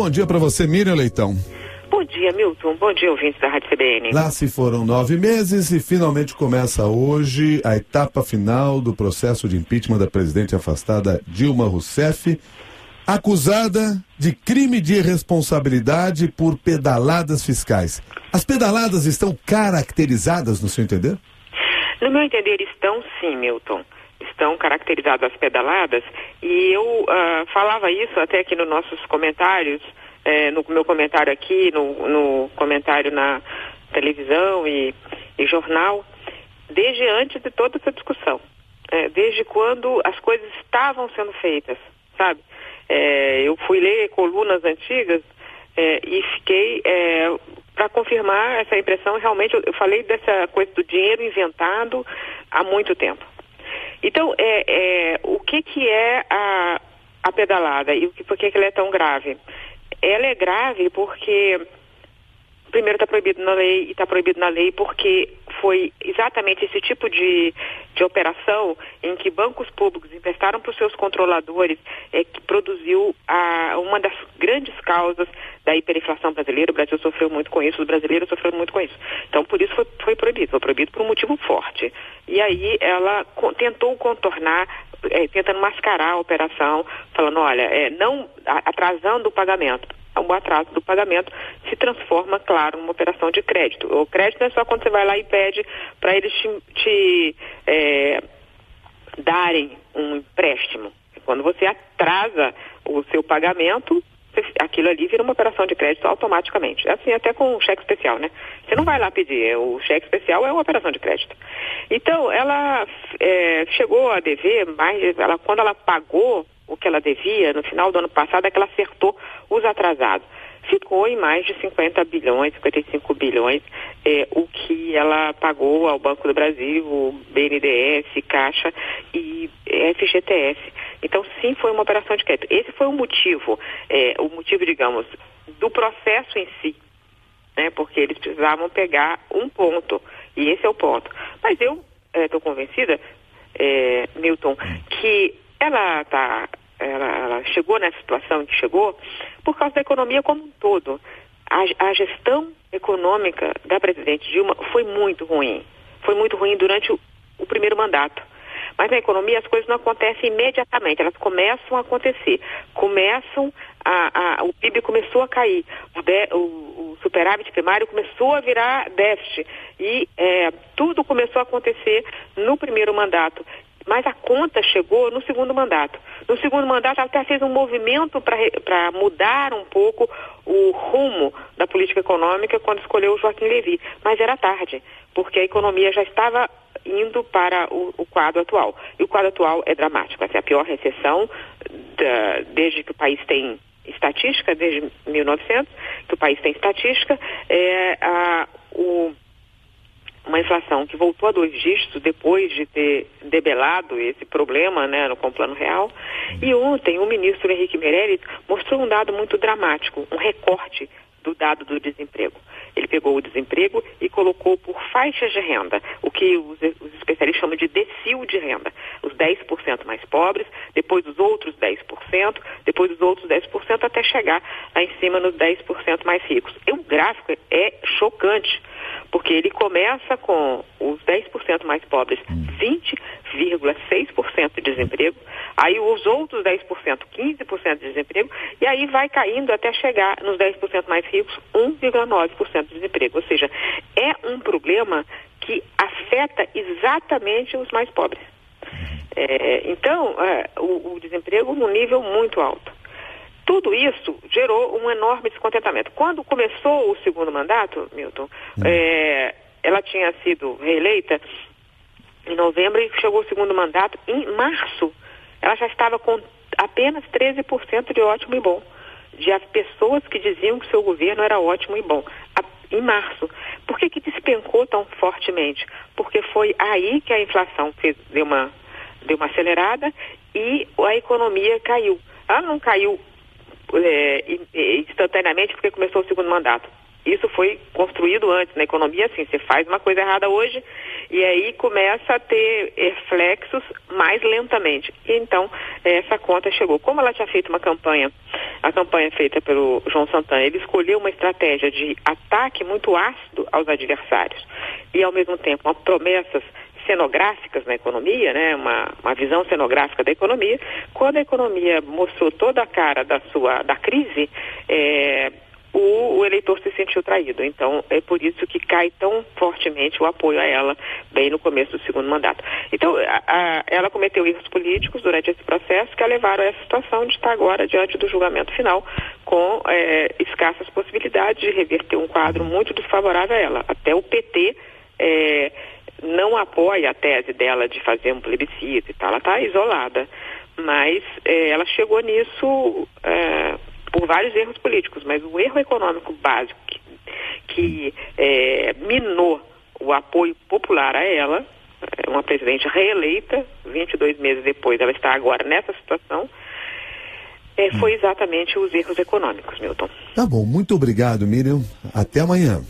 Bom dia para você, Miriam Leitão. Bom dia, Milton. Bom dia, ouvintes da Rádio CBN. Lá se foram 9 meses e finalmente começa hoje a etapa final do processo de impeachment da presidente afastada Dilma Rousseff, acusada de crime de irresponsabilidade por pedaladas fiscais. As pedaladas estão caracterizadas, no seu entender? No meu entender, estão sim, Milton. Estão caracterizadas as pedaladas, e eu falava isso até aqui nos nossos comentários, no meu comentário aqui, no comentário na televisão e jornal, desde antes de toda essa discussão, desde quando as coisas estavam sendo feitas, sabe? Eu fui ler colunas antigas e fiquei para confirmar essa impressão. Realmente eu falei dessa coisa do dinheiro inventado há muito tempo. Então, o que é a pedalada e por que ela é tão grave? Ela é grave porque, primeiro, está proibido na lei, e está proibido na lei porque foi exatamente esse tipo de operação em que bancos públicos emprestaram para os seus controladores que produziu uma das grandes causas da hiperinflação brasileira. O Brasil sofreu muito com isso, os brasileiros sofreram muito com isso. Então, por isso foi proibido por um motivo forte. E aí ela tentou contornar, tentando mascarar a operação, falando, olha, não atrasando o pagamento. O atraso do pagamento se transforma, claro, numa operação de crédito. O crédito é só quando você vai lá e pede para eles te darem um empréstimo. Quando você atrasa o seu pagamento, aquilo ali vira uma operação de crédito automaticamente. Assim, até com o cheque especial, né? Você não vai lá pedir, o cheque especial é uma operação de crédito. Então, ela chegou a dever quando ela pagou o que ela devia, no final do ano passado, é que ela acertou os atrasados. Ficou em mais de 50 bilhões, 55 bilhões, o que ela pagou ao Banco do Brasil, BNDES, Caixa e FGTS. Então, sim, foi uma operação de crédito. Esse foi o motivo, digamos, do processo em si, né? Porque eles precisavam pegar um ponto, e esse é o ponto. Mas eu estou convencida, Milton, que ela chegou nessa situação que chegou por causa da economia como um todo. A gestão econômica da presidente Dilma foi muito ruim. Foi muito ruim durante o primeiro mandato. Mas na economia as coisas não acontecem imediatamente, elas começam a acontecer. O PIB começou a cair, o superávit primário começou a virar déficit. E tudo começou a acontecer no primeiro mandato. Mas a conta chegou no segundo mandato. No segundo mandato, ela até fez um movimento para mudar um pouco o rumo da política econômica quando escolheu o Joaquim Levy. Mas era tarde, porque a economia já estava indo para o quadro atual. E o quadro atual é dramático. Essa é a pior recessão desde que o país tem estatística, desde 1900, que o país tem estatística. Uma inflação que voltou a 2 dígitos depois de ter debelado esse problema, né, com o Plano Real. E ontem o ministro Henrique Meirelles mostrou um dado muito dramático, um recorte do dado do desemprego. Ele pegou o desemprego e colocou por faixas de renda, o que os especialistas chamam de decil de renda. Os 10% mais pobres, depois os outros 10%, depois os outros 10%, até chegar lá em cima nos 10% mais ricos. E o gráfico é chocante, porque ele começa com os 10% mais pobres, 20,6% de desemprego, aí os outros 10%, 15% de desemprego, e aí vai caindo até chegar nos 10% mais ricos, 1,9% de desemprego. Ou seja, é um problema que afeta exatamente os mais pobres. Então, o desemprego num nível muito alto. Tudo isso gerou um enorme descontentamento. Quando começou o segundo mandato, Milton, ela tinha sido reeleita em novembro e chegou o segundo mandato em março. Ela já estava com apenas 13% de ótimo e bom. De as pessoas que diziam que seu governo era ótimo e bom. Em março. Por que despencou tão fortemente? Porque foi aí que a inflação deu uma acelerada e a economia caiu. Ela não caiu instantaneamente porque começou o segundo mandato. isso foi construído antes na economia, assim, você faz uma coisa errada hoje e aí começa a ter reflexos mais lentamente. E então, essa conta chegou. Como ela tinha feito uma campanha, a campanha feita pelo João Santana, ele escolheu uma estratégia de ataque muito ácido aos adversários e, ao mesmo tempo, promessas cenográficas na economia, né, uma visão cenográfica da economia. Quando a economia mostrou toda a cara da crise, o eleitor se sentiu traído. Então, é por isso que cai tão fortemente o apoio a ela bem no começo do segundo mandato. Então, ela cometeu erros políticos durante esse processo que a levaram a essa situação de estar agora diante do julgamento final com escassas possibilidades de reverter um quadro muito desfavorável a ela. Até o PT não apoia a tese dela de fazer um plebiscito e tal. Ela está isolada, mas ela chegou nisso por vários erros políticos, mas o erro econômico básico que minou o apoio popular a ela, uma presidente reeleita, 22 meses depois ela está agora nessa situação, foi exatamente os erros econômicos, Milton. Tá bom, muito obrigado, Miriam. Até amanhã.